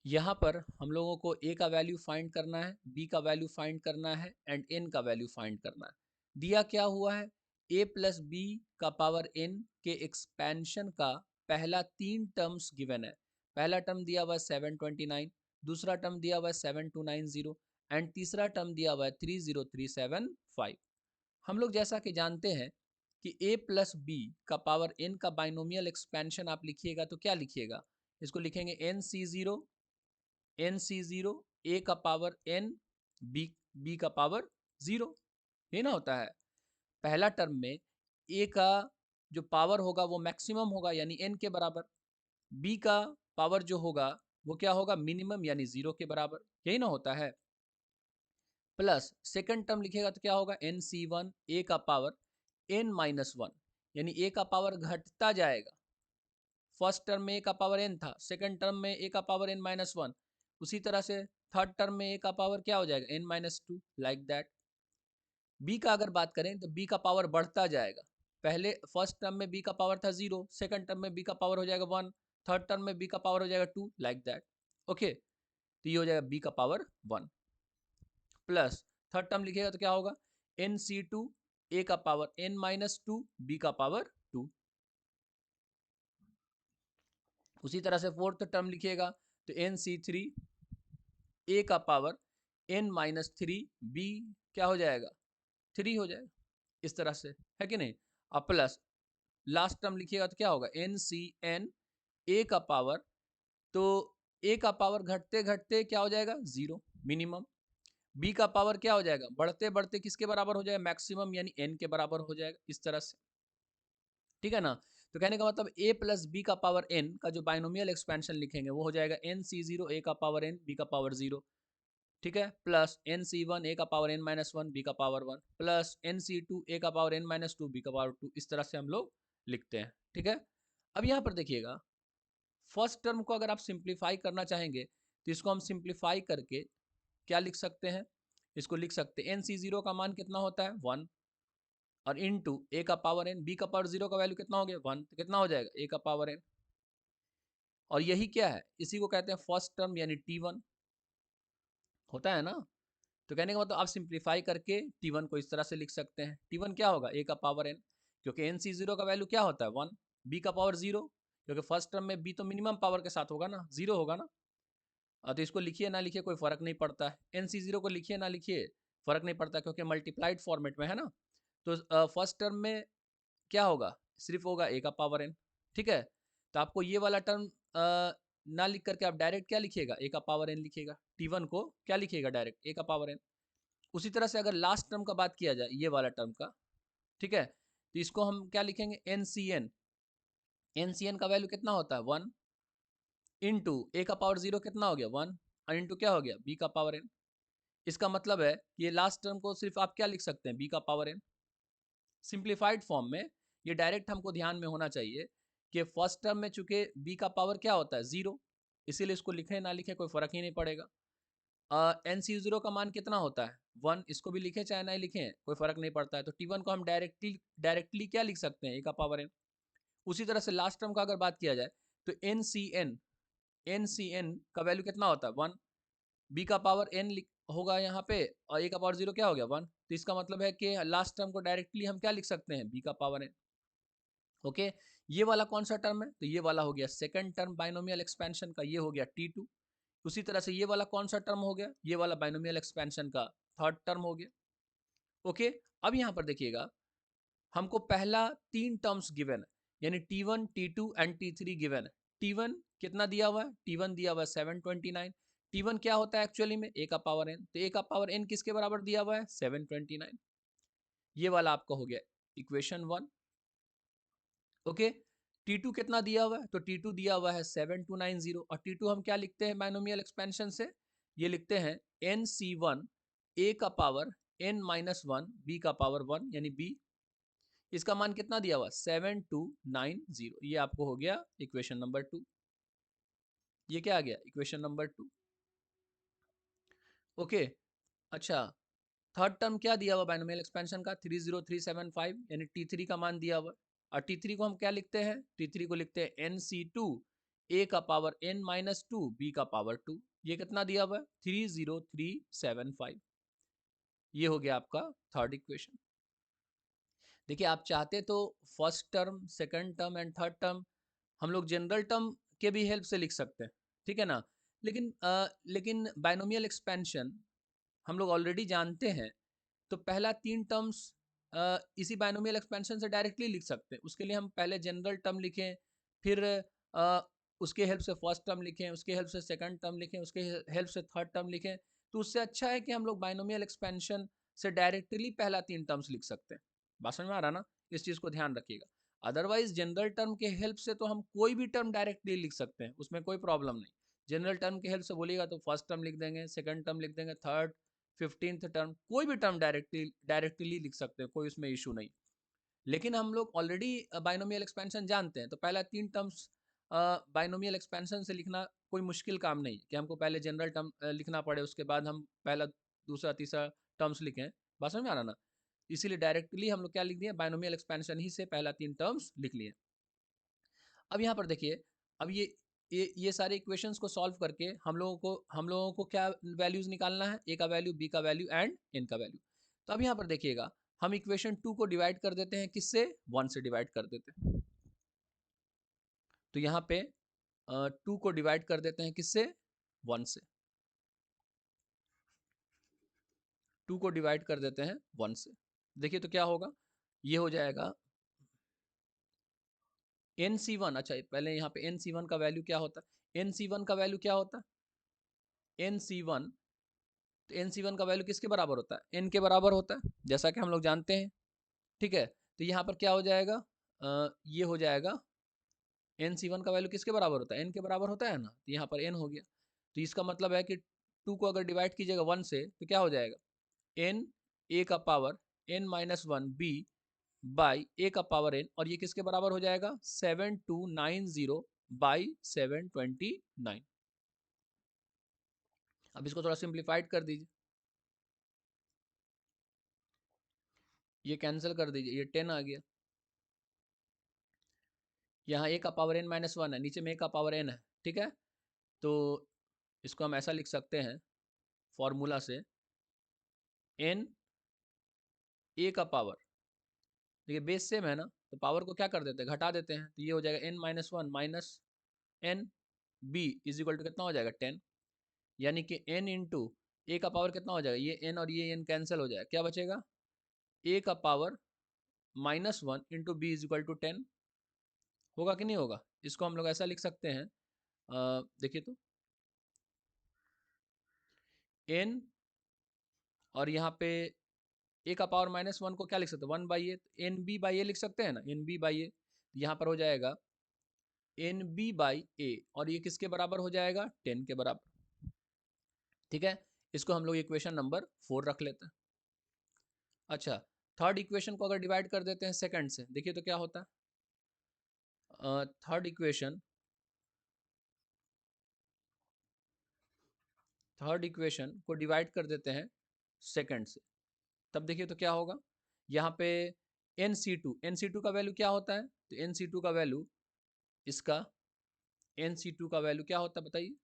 यहाँ पर हम लोगों को a का वैल्यू फाइंड करना है, b का वैल्यू फाइंड करना है एंड n का वैल्यू फाइंड करना है। दिया क्या हुआ है, a प्लस बी का पावर n के एक्सपेंशन का पहला 3 टर्म्स गिवन है। पहला टर्म दिया हुआ है 729, दूसरा टर्म दिया हुआ है 7290 एंड तीसरा टर्म दिया हुआ है 30375। हम लोग जैसा कि जानते हैं कि a प्लस बी का पावर n का बाइनोमियल एक्सपेंशन आप लिखिएगा तो क्या लिखिएगा, इसको लिखेंगे nc0 nc0 a का पावर n b का पावर 0, ये ना होता है। पहला टर्म में a का जो पावर होगा वो मैक्सिमम होगा यानी n के बराबर, b का पावर जो होगा वो क्या होगा, मिनिमम यानी 0 के बराबर, यही ना होता है। प्लस सेकंड टर्म लिखेगा तो क्या होगा, nc1 a का पावर n माइनस 1 यानी a का पावर घटता जाएगा। फर्स्ट टर्म में a का पावर n था, सेकंड टर्म में a का पावर n माइनस 1, उसी तरह से थर्ड टर्म में a का पावर क्या हो जाएगा, n minus 2, like that. b का अगर बात करें तो b का पावर बढ़ता जाएगा। पहले फर्स्ट टर्म में b का पावर था 0, सेकंड टर्म में b का पावर हो जाएगा 1, थर्ड टर्म में b का पावर हो जाएगा 2, लाइक दैट। ओके, तो ये हो जाएगा b का पावर 1 प्लस थर्ड टर्म लिखेगा तो क्या होगा, nc2 a का पावर n माइनस 2 b का पावर 2। उसी तरह से फोर्थ टर्म लिखिएगा तो nc3 a का पावर n माइनस 3 b क्या हो जाएगा, 3 हो जाएगा, इस तरह से, है कि नहीं। अब प्लस लास्ट टर्म लिखिएगा तो क्या होगा, ncn a का पावर, तो a का पावर घटते घटते क्या हो जाएगा, 0 मिनिमम। b का पावर क्या हो जाएगा, बढ़ते बढ़ते किसके बराबर हो जाएगा, मैक्सिमम यानी n के बराबर हो जाएगा, इस तरह से, ठीक है ना। तो कहने का मतलब a प्लस बी का पावर n का जो बाइनोमियल एक्सपेंशन लिखेंगे वो हो जाएगा nc0 a का पावर n b का पावर 0, ठीक है, प्लस nc1 a का पावर n माइनस 1 b का पावर 1 प्लस nc2 a का पावर n माइनस 2 b का पावर 2, इस तरह से हम लोग लिखते हैं, ठीक है। अब यहाँ पर देखिएगा, फर्स्ट टर्म को अगर आप सिंप्लीफाई करना चाहेंगे तो इसको हम सिंप्लीफाई करके क्या लिख सकते हैं, इसको लिख सकते हैं nc0 का मान कितना होता है 1 और इनटू a का पावर n, b का पावर 0 का वैल्यू कितना हो गया 1, तो कितना हो जाएगा a का पावर n, और यही क्या है, इसी को कहते हैं फर्स्ट टर्म यानी t1, होता है ना। तो कहने का मतलब आप सिंप्लीफाई करके t1 को इस तरह से लिख सकते हैं, t1 क्या होगा a का पावर n, क्योंकि nc0 का वैल्यू क्या होता है 1, b का पावर 0, क्योंकि फर्स्ट टर्म में b तो मिनिमम पावर के साथ होगा ना, 0 होगा ना। तो इसको लिखिए ना लिखिए कोई फर्क नहीं पड़ता है, nc0 को लिखिए ना लिखिए फर्क नहीं पड़ता क्योंकि मल्टीप्लाइड फॉर्मेट में है ना। तो फर्स्ट टर्म में क्या होगा, सिर्फ होगा a का पावर n, ठीक है। तो आपको ये वाला टर्म ना लिख करके आप डायरेक्ट क्या लिखिएगा, a का पावर n लिखिएगा, t1 को क्या लिखिएगा डायरेक्ट a का पावर n। उसी तरह से अगर लास्ट टर्म का बात किया जाए ये वाला टर्म का, ठीक है, तो इसको हम क्या लिखेंगे ncn, ncn का वैल्यू कितना होता है 1 इंटू a का पावर 0 कितना हो गया 1 और इंटू क्या हो गया b का पावर n। इसका मतलब है कि ये लास्ट टर्म को सिर्फ आप क्या लिख सकते हैं, b का पावर n। सिंप्लीफाइड फॉर्म में ये डायरेक्ट हमको ध्यान में होना चाहिए कि फर्स्ट टर्म में चूंकि b का पावर क्या होता है 0, इसीलिए इसको लिखे ना लिखे कोई फर्क ही नहीं पड़ेगा। nc0 का मान कितना होता है 1, इसको भी लिखे चाहे ना लिखे कोई फर्क नहीं पड़ता है। तो t1 को हम डायरेक्टली क्या लिख सकते हैं, a का पावर n। उसी तरह से लास्ट टर्म का अगर बात किया जाए तो ncn का वैल्यू कितना होता है 1, b का पावर n होगा यहाँ पे और a का पावर 0 क्या हो गया 1, तो इसका मतलब है कि लास्ट टर्म को डायरेक्टली हम क्या लिख सकते हैं, b का पावर n। ओके, ये वाला कौन सा टर्म है, तो ये वाला हो गया सेकंड टर्म बाइनोमियल एक्सपेंशन का, ये हो गया t2। उसी तरह से ये वाला कौन सा टर्म हो गया, ये वाला बाइनोमियल एक्सपेंशन का थर्ड टर्म हो गया। ओके, अब यहाँ पर देखिएगा हमको पहला 3 टर्म्स गिवन है यानी t1 t2 and t3 given है। t1 कितना दिया हुआ है, t1 दिया हुआ है 729, t1 क्या होता है एक्चुअली में a का पावर n, तो a का पावर n किसके बराबर दिया हुआ है 729, ये वाला आपका हो गया इक्वेशन 1। ओके, t2 कितना दिया हुआ है, तो t2 दिया हुआ है 7290 और t2 हम क्या लिखते हैं बाइनोमियल एक्सपेंशन से, ये लिखते हैं nc1 a का पावर n माइनस 1 b का पावर 1 यानी b, इसका मान कितना दिया हुआ 7290, ये आपको हो गया इक्वेशन नंबर 2, ये क्या आ गया इक्वेशन नंबर 2। ओके, अच्छा, थर्ड टर्म क्या दिया हुआ बाइनोमियल एक्सपेंशन का 30375 यानी t3 का मान दिया हुआ, और t3 को हम क्या लिखते हैं, t3 को लिखते हैं nc2 a का पावर n माइनस 2 b का पावर 2, ये कितना दिया हुआ है 30375। ये हो गया आपका थर्ड इक्वेशन। देखिए आप चाहते तो first term, second term and third term हम लोग जनरल टर्म के भी हेल्प से लिख सकते हैं, ठीक है ना। लेकिन बाइनोमियल एक्सपेंशन हम लोग ऑलरेडी जानते हैं, तो पहला तीन टर्म्स इसी बाइनोमियल एक्सपेंशन से डायरेक्टली लिख सकते हैं। उसके लिए हम पहले जनरल टर्म लिखें, फिर उसके हेल्प से फर्स्ट टर्म लिखें, उसके हेल्प से सेकंड टर्म लिखें, उसके हेल्प से थर्ड टर्म लिखें। तो उससे अच्छा है कि हम लोग बाइनोमियल एक्सपेंशन से डायरेक्टली पहला तीन टर्म्स लिख सकते हैं। बात समझ में आ रहा ना, इस चीज़ को ध्यान रखिएगा। अदरवाइज जनरल टर्म के हेल्प से तो हम कोई भी टर्म डायरेक्टली लिख सकते हैं, उसमें कोई प्रॉब्लम नहीं। जनरल टर्म के हेल्प से बोलिएगा तो फर्स्ट टर्म लिख देंगे, सेकंड टर्म लिख देंगे, थर्ड 15th टर्म, कोई भी टर्म डायरेक्टली लिख सकते हैं, कोई उसमें इशू नहीं। लेकिन हम लोग ऑलरेडी बाइनोमियल एक्सपेंशन जानते हैं, तो पहला तीन टर्म्स बाइनोमियल एक्सपेंशन से लिखना कोई मुश्किल काम नहीं कि हमको पहले जनरल टर्म लिखना पड़े, उसके बाद हम पहला दूसरा तीसरा टर्म्स लिखें। बात समझ में आ रहा ना, इसीलिए डायरेक्टली हम लोग क्या लिख दिए, बाइनोमियल एक्सपेंशन ही से पहला तीन टर्म्स लिख लिए। अब यहाँ पर देखिए, अब ये सारे इक्वेशंस को सॉल्व करके हम लोगों को क्या वैल्यूज निकालना है, ए का वैल्यू, बी का वैल्यू एंड एन का वैल्यू। तो अब यहाँ पर देखिएगा, हम इक्वेशन 2 को डिवाइड कर देते हैं, किससे, 1 से डिवाइड कर देते हैं। तो यहाँ पे 2 को डिवाइड कर देते हैं किससे, 1 से। 2 को डिवाइड कर देते हैं 1 से। देखिए तो क्या होगा, ये हो जाएगा NC1। अच्छा पहले यहाँ पे NC1 का वैल्यू क्या होता है, NC1 का वैल्यू क्या होता है, NC1, तो NC1 का वैल्यू किसके बराबर होता है, n के बराबर होता है, जैसा कि हम लोग जानते हैं, ठीक है। तो यहाँ पर क्या हो जाएगा, ये हो जाएगा NC1 का वैल्यू किसके बराबर होता है, n के बराबर होता है ना, तो यहाँ पर n हो गया। तो इसका मतलब है कि 2 को अगर डिवाइड कीजिएगा 1 से तो क्या हो जाएगा, n a का power n minus 1 b by a का पावर n, और ये किसके बराबर हो जाएगा 7290 बाई 729। अब इसको थोड़ा सिंप्लीफाइड कर दीजिए, ये कैंसिल कर दीजिए, ये 10 आ गया। यहाँ a का पावर n माइनस 1 है, नीचे में a का पावर n है, ठीक है। तो इसको हम ऐसा लिख सकते हैं फॉर्मूला से, n a का पावर, देखिए बेस सेम है ना, तो पावर को क्या कर देते हैं, घटा देते हैं, तो ये हो जाएगा n minus 1 minus n b is equal to कितना हो जाएगा 10, यानी कि n इंटू ए का पावर कितना हो जाएगा, ये n और ये n कैंसिल हो जाएगा, क्या बचेगा, a का power minus 1 into B is equal to 10। होगा कि नहीं होगा, इसको हम लोग ऐसा लिख सकते हैं, देखिए तो n, और यहाँ पे a का पावर माइनस 1 को क्या लिख सकते हैं, 1 by A, N B by A लिख सकते हैं ना, एन बी बाई ए, यहाँ पर हो जाएगा एन बी बाई ए, और ये किसके बराबर हो जाएगा 10 के बराबर, ठीक है। इसको हम लोग इक्वेशन नंबर 4 रख लेते हैं। अच्छा, थर्ड इक्वेशन को अगर डिवाइड कर देते हैं सेकंड से, देखिए तो क्या होता है, थर्ड इक्वेशन को डिवाइड कर देते हैं सेकंड से, तब देखिए तो क्या होगा, यहाँ पे NC2 का वैल्यू क्या होता है, तो NC2 का वैल्यू, इसका NC2 का वैल्यू क्या होता है बताइए,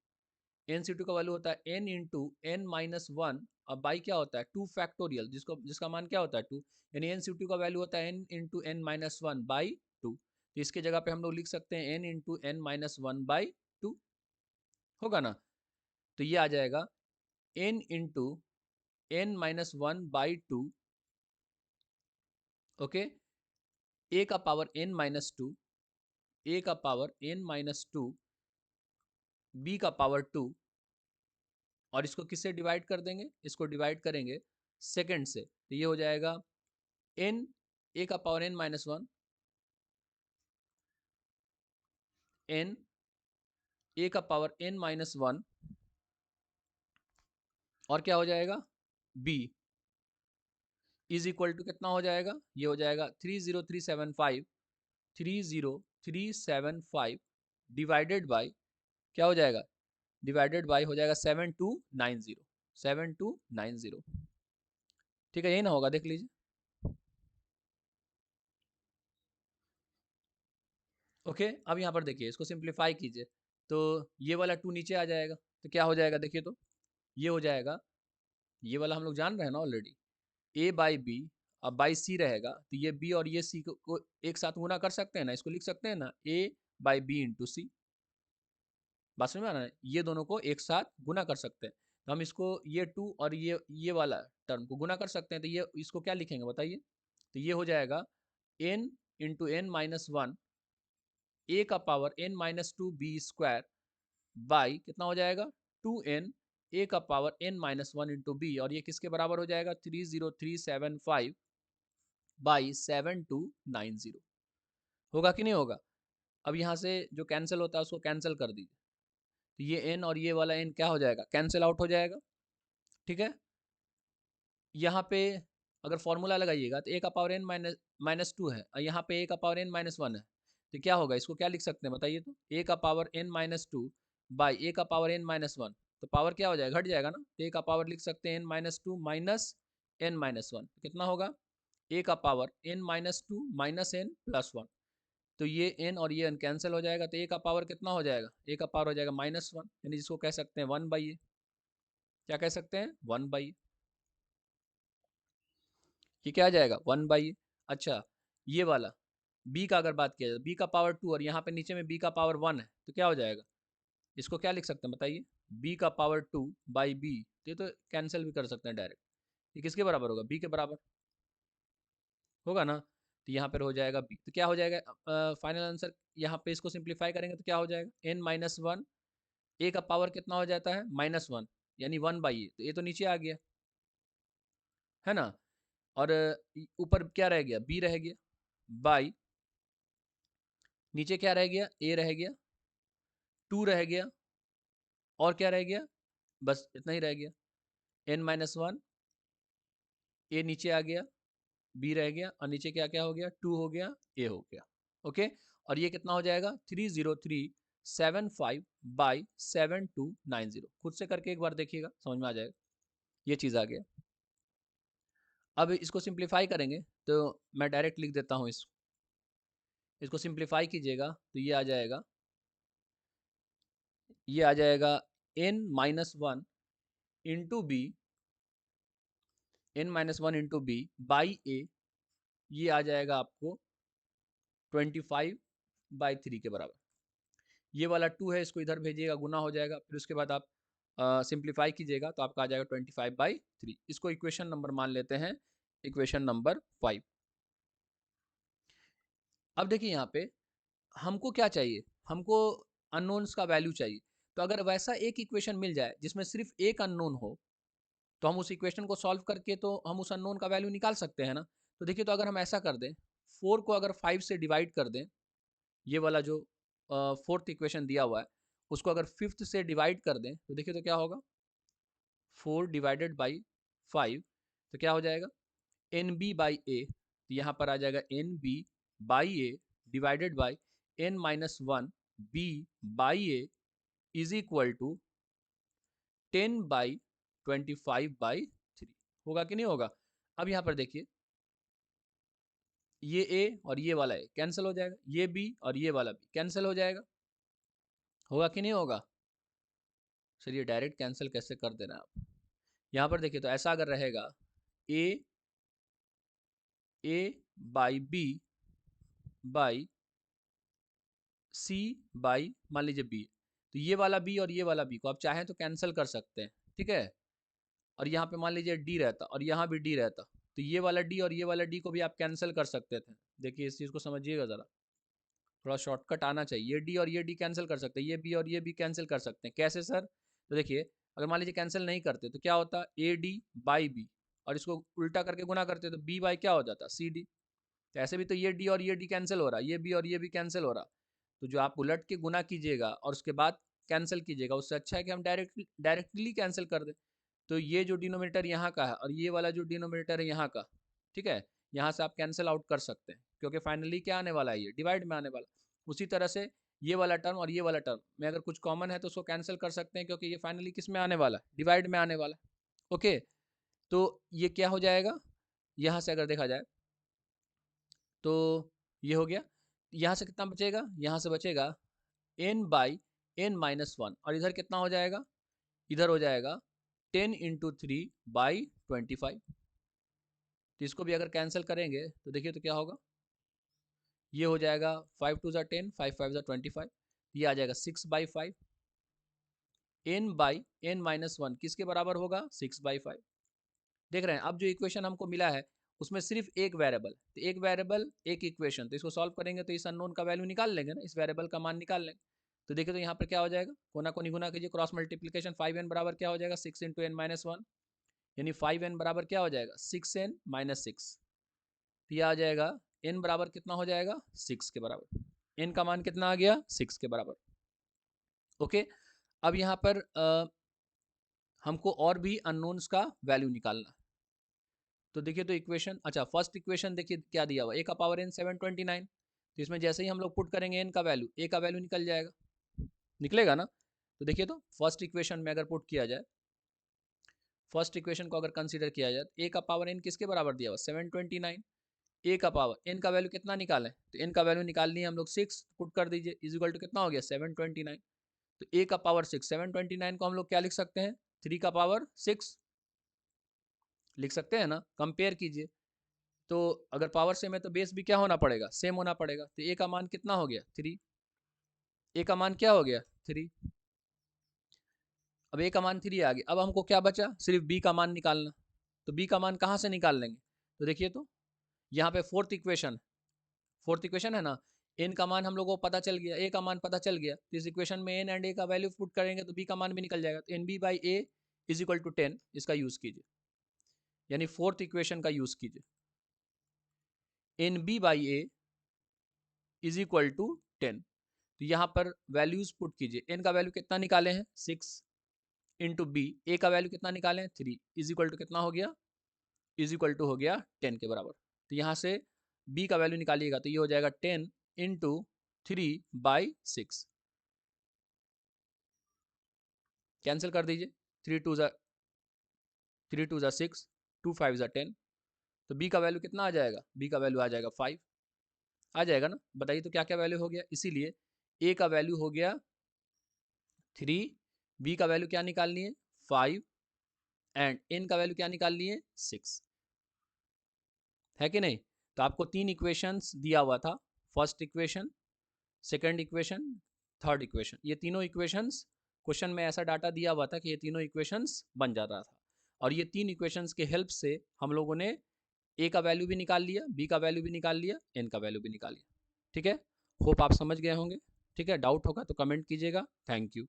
NC2 का वैल्यू होता है n इंटू एन माइनस 1, और बाई क्या होता है 2 फैक्टोरियल, जिसका मान क्या होता है 2, यानी NC2 का वैल्यू होता है n into N minus 1 by 2। तो इसके जगह पे हम लोग लिख सकते हैं n into N minus 1 by 2, होगा ना। तो ये आ जाएगा n into N minus 1 by 2, okay, a का पावर n माइनस 2, a का पावर n माइनस 2, b का पावर 2, और इसको किससे डिवाइड कर देंगे, इसको डिवाइड करेंगे सेकंड से, तो ये हो जाएगा n a का power n minus 1, n a का पावर n माइनस 1, और क्या हो जाएगा b इज इक्वल टू कितना हो जाएगा, ये हो जाएगा 30375, 30375 डिवाइडेड बाई, क्या हो जाएगा, डिवाइडेड बाई हो जाएगा 7290, 7290, ठीक है, यही ना होगा, देख लीजिए। ओके, अब यहाँ पर देखिए, इसको सिंप्लीफाई कीजिए, तो ये वाला 2 नीचे आ जाएगा, तो क्या हो जाएगा देखिए, तो ये हो जाएगा, ये वाला हम लोग जान रहे हैं ना ऑलरेडी, ए बाई बी, अब बाई सी रहेगा, तो ये बी और ये सी को एक साथ गुना कर सकते हैं ना, इसको लिख सकते हैं ना ए बाई बी इंटू सी। बात समझ में आ रहा है, ये दोनों को एक साथ गुना कर सकते हैं, तो हम इसको ये 2 और ये वाला टर्म को गुना कर सकते हैं, तो ये इसको क्या लिखेंगे बताइए, तो ये हो जाएगा n into N minus one A का power n minus two B square by कितना हो जाएगा 2n ए का power n minus one into B, और ये किसके बराबर हो जाएगा 30375 बाई 7290। होगा कि नहीं होगा? अब यहाँ से जो कैंसिल होता है उसको कैंसिल कर दीजिए, तो ये n और ये वाला n क्या हो जाएगा, कैंसिल आउट हो जाएगा। ठीक है, यहाँ पे अगर फॉर्मूला लगाइएगा तो a का पावर n माइनस टू है, और यहाँ पे a का पावर n माइनस वन है, तो क्या होगा, इसको क्या लिख सकते हैं बताइए, तो a का power n minus two by A का पावर n माइनस वन, तो पावर क्या हो जाएगा, घट जाएगा ना, तो a का पावर लिख सकते हैं n minus to minus n minus one, कितना होगा a का power n minus to minus n plus one, तो ये n और ये n कैंसिल हो जाएगा, तो a का पावर कितना हो जाएगा, a का पावर हो जाएगा माइनस वन, यानी जिसको कह सकते हैं वन बाई ए, क्या कह सकते हैं वन बाई ए, ये क्या आ जाएगा वन बाई ए। अच्छा, ये वाला b का अगर बात किया जाए, b का पावर टू और यहाँ पे नीचे में b का पावर वन है, तो क्या हो जाएगा, इसको क्या लिख सकते हैं बताइए, b का पावर टू बाई बी, ये तो कैंसिल भी कर सकते हैं डायरेक्ट, ये किसके बराबर होगा, b के बराबर होगा ना, तो यहाँ पर हो जाएगा b, तो क्या हो जाएगा फाइनल आंसर, यहाँ पे इसको सिंप्लीफाई करेंगे तो क्या हो जाएगा n माइनस वन, ए का पावर कितना हो जाता है माइनस वन, यानी वन बाई ए, तो ये तो नीचे आ गया है ना, और ऊपर क्या रह गया b रह गया, बाई नीचे क्या रह गया a रह गया, टू रह गया, और क्या रह गया, बस इतना ही रह गया, n माइनस वन, ए नीचे आ गया, b रह गया, और नीचे क्या क्या हो गया, टू हो गया, a हो गया। ओके, और ये कितना हो जाएगा 30375 बाई 7290, खुद से करके एक बार देखिएगा समझ में आ जाएगा, ये चीज़ आ गया। अब इसको सिंप्लीफाई करेंगे तो मैं डायरेक्ट लिख देता हूँ, इसको सिंप्लीफाई कीजिएगा तो ये आ जाएगा n minus one into B, n minus one into B by A, ये आ जाएगा आपको 25 बाई थ्री के बराबर, ये वाला टू है इसको इधर भेजिएगा, गुना हो जाएगा, फिर उसके बाद आप सिंप्लीफाई कीजिएगा तो आपका आ जाएगा 25 बाई थ्री, इसको इक्वेशन नंबर मान लेते हैं, इक्वेशन नंबर 5। अब देखिए यहाँ पे हमको क्या चाहिए, हमको अननोन्स का वैल्यू चाहिए, तो अगर वैसा एक इक्वेशन मिल जाए जिसमें सिर्फ एक अननोन हो, तो हम उस इक्वेशन को सॉल्व करके तो हम उस अननोन का वैल्यू निकाल सकते हैं ना। तो देखिए, तो अगर हम ऐसा कर दें, 4 को अगर 5 से डिवाइड कर दें, ये वाला जो फोर्थ इक्वेशन दिया हुआ है उसको अगर फिफ्थ से डिवाइड कर दें, तो देखिए तो क्या होगा 4 डिवाइडेड बाई 5, तो क्या हो जाएगा एन बी बाई ए, तो यहाँ पर आ जाएगा N B by A divided by N minus one B by A is equal to 10 by 25 by three, होगा कि नहीं होगा। अब यहाँ पर देखिए, ये ए और ये वाला ए कैंसिल हो जाएगा, ये बी और ये वाला बी कैंसिल हो जाएगा, होगा कि नहीं होगा। चलिए डायरेक्ट कैंसिल कैसे कर देना आप, यहाँ पर देखिए तो ऐसा अगर रहेगा A by B by C by मान लीजिए बी, तो ये वाला बी और ये वाला बी को आप चाहें तो कैंसिल कर सकते हैं, ठीक है, और यहाँ पे मान लीजिए डी रहता और यहाँ भी डी रहता, तो ये वाला डी और ये वाला डी को भी आप कैंसिल कर सकते थे। देखिए इस चीज़ को समझिएगा ज़रा, थोड़ा शॉर्टकट आना चाहिए, ये डी और ये डी कैंसिल कर सकते हैं, ये बी और ये बी कैंसिल कर सकते हैं, कैसे सर, तो देखिए अगर मान लीजिए कैंसिल नहीं करते तो क्या होता, ए डी बाई बी, और इसको उल्टा करके गुना करते तो बी बाई क्या हो जाता सी डी, तो ऐसे भी तो ये डी और ये डी कैंसिल हो रहा है, ये बी और ये बी कैंसिल हो रहा, तो जो आप उलट के गुना कीजिएगा और उसके बाद कैंसिल कीजिएगा, उससे अच्छा है कि हम डायरेक्टली कैंसिल कर दें, तो ये जो डिनोमिनेटर यहाँ का है और ये वाला जो डिनोमिनेटर है यहाँ का, ठीक है, यहाँ से आप कैंसिल आउट कर सकते हैं क्योंकि फाइनली क्या आने वाला है, ये डिवाइड में आने वाला। उसी तरह से ये वाला टर्म और ये वाला टर्म में अगर कुछ कॉमन है तो उसको कैंसिल कर सकते हैं क्योंकि ये फाइनली किस में आने वाला है, डिवाइड में आने वाला है। ओके, तो ये क्या हो जाएगा, यहाँ से अगर देखा जाए तो ये हो गया, यहाँ से कितना बचेगा, यहाँ से बचेगा n बाई n-1 और इधर कितना हो जाएगा, इधर हो जाएगा 10 इंटू 3/25। तो इसको भी अगर कैंसिल करेंगे तो देखिए तो क्या होगा, ये हो जाएगा 5 2 10, 5 5 25, ये आ जाएगा 6/5। n/n-1 किसके बराबर होगा, 6/5। देख रहे हैं, अब जो इक्वेशन हमको मिला है उसमें सिर्फ एक वेरिएबल, तो एक वेरिएबल एक इक्वेशन, तो इसको सॉल्व करेंगे तो इस अननोन का वैल्यू निकाल लेंगे ना, इस वेरिएबल का मान निकाल लेंगे। तो देखिए तो यहाँ पर क्या हो जाएगा, कोना को निगुना कीजिए, क्रॉस मल्टीप्लीकेशन, 5n बराबर क्या हो जाएगा, 6 इंटू n-1, यानी 5n बराबर क्या हो जाएगा, 6n-6। तो यह आ जाएगा n बराबर कितना हो जाएगा, 6 के बराबर। n का मान कितना आ गया, 6 के बराबर। ओके, अब यहाँ पर हमको और भी अननोन्स का वैल्यू निकालना। तो देखिए तो इक्वेशन, अच्छा फर्स्ट इक्वेशन देखिए क्या दिया हुआ, a का पावर n 729। तो इसमें जैसे ही हम लोग पुट करेंगे n का वैल्यू, a का वैल्यू निकल जाएगा, निकलेगा ना। तो देखिए तो फर्स्ट इक्वेशन में अगर पुट किया जाए, फर्स्ट इक्वेशन को अगर कंसीडर किया जाए, a का पावर n किसके बराबर दिया हुआ, 729। a का पावर n का वैल्यू कितना निकालें, तो n का वैल्यू निकाल लिए हम लोग 6, पुट कर दीजिए, इज इक्वल टू कितना हो गया, 729। तो a का पावर 6, 729 को हम लोग क्या लिख सकते हैं, 3 का पावर 6 लिख सकते हैं ना। कंपेयर कीजिए, तो अगर पावर सेम है तो बेस भी क्या होना पड़ेगा, सेम होना पड़ेगा। तो ए का मान कितना हो गया, 3। ए का मान क्या हो गया, 3। अब ए का मान 3 आ गया, अब हमको क्या बचा, सिर्फ बी का मान निकालना। तो बी का मान कहाँ से निकाल लेंगे, तो देखिए तो यहाँ पे फोर्थ इक्वेशन है ना, एन का मान हम लोग को पता चल गया, ए का मान पता चल गया, तो इस इक्वेशन में एन एंड ए का वैल्यू पुट करेंगे तो बी का मान भी निकल जाएगा। तो N B by A is equal to 10, इसका यूज कीजिए, यानी फोर्थ इक्वेशन का यूज कीजिए, N B by A is equal to 10। तो यहाँ पर वैल्यूज पुट कीजिए, एन का वैल्यू कितना निकाले हैं, 6 इंटू बी, ए का वैल्यू कितना निकाले हैं, 3, इज इक्वल टू कितना हो गया, इज इक्वल टू हो गया 10 के बराबर। तो यहाँ से बी का वैल्यू निकालिएगा तो ये हो जाएगा 10 इंटू 3/6, कैंसिल कर दीजिए, 3 2 6, 2 5 10। तो बी का वैल्यू कितना आ जाएगा, बी का वैल्यू आ जाएगा 5, आ जाएगा ना। बताइए तो क्या क्या वैल्यू हो गया, इसीलिए ए का वैल्यू हो गया 3, बी का वैल्यू क्या निकालनी है, 5, एंड एन का वैल्यू क्या निकालनी है, 6, है कि नहीं। तो आपको 3 इक्वेशंस दिया हुआ था, first equation, second equation, third equation. ये तीनों इक्वेशंस क्वेश्चन में ऐसा डाटा दिया हुआ था कि ये तीनों इक्वेशंस बन जाता था, और ये 3 इक्वेशंस के हेल्प से हम लोगों ने ए का वैल्यू भी निकाल लिया, बी का वैल्यू भी निकाल लिया, एन का वैल्यू भी निकाल लिया। ठीक है, होप आप समझ गए होंगे। ठीक है, डाउट होगा तो कमेंट कीजिएगा। Thank you.